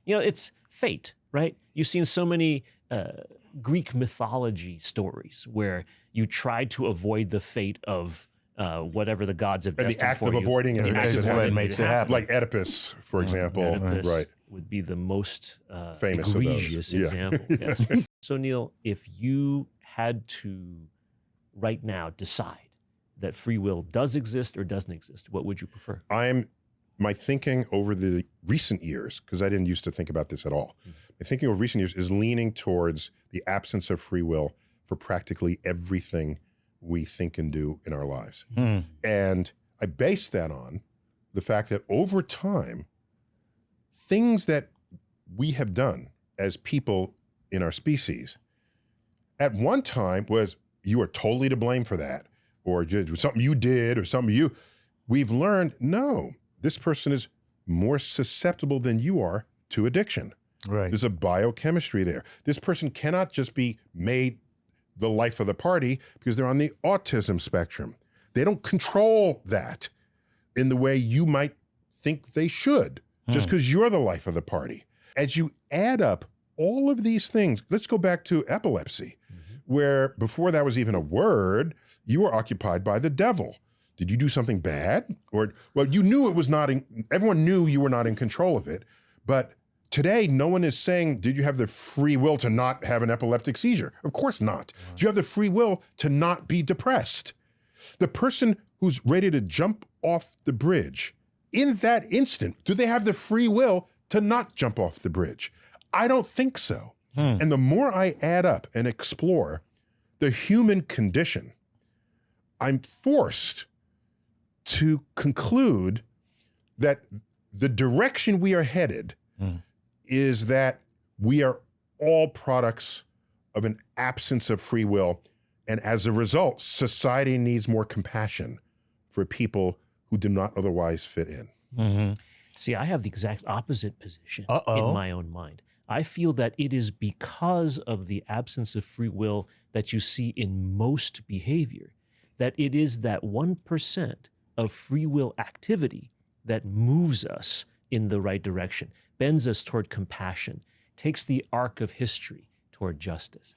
it's fate, right? You've seen so many Greek mythology stories where you try to avoid the fate of whatever the gods have destined the act for of you. avoiding it is what makes it happen. Like Oedipus, for example. Oedipus Right. would be the most Famous of those. egregious example. Yes. So Neil, if you had to right now decide that free will does exist or doesn't exist, what would you prefer? My thinking over the recent years, because I didn't used to think about this at all, my thinking over recent years is leaning towards the absence of free will for practically everything we think and do in our lives. And I base that on the fact that over time, things that we have done as people in our species, at one time was, you are totally to blame for that, or just something you did, or something we've learned, no, this person is more susceptible than you are to addiction. Right. There's a biochemistry there. This person cannot just be made the life of the party because they're on the autism spectrum. They don't control that in the way you might think they should, just because you're the life of the party. As you add up all of these things, let's go back to epilepsy, where before that was even a word, you were occupied by the devil. Did you do something bad? Or, well, you knew it was not, everyone knew you were not in control of it, but today, no one is saying, did you have the free will to not have an epileptic seizure? Of course not. Do you have the free will to not be depressed? The person who's ready to jump off the bridge, in that instant, do they have the free will to not jump off the bridge? I don't think so. And the more I add up and explore the human condition, I'm forced to conclude that the direction we are headed is that we are all products of an absence of free will. And as a result, society needs more compassion for people who do not otherwise fit in. See, I have the exact opposite position in my own mind. I feel that it is because of the absence of free will that you see in most behavior, that it is that 1% of free will activity that moves us in the right direction, bends us toward compassion, takes the arc of history toward justice.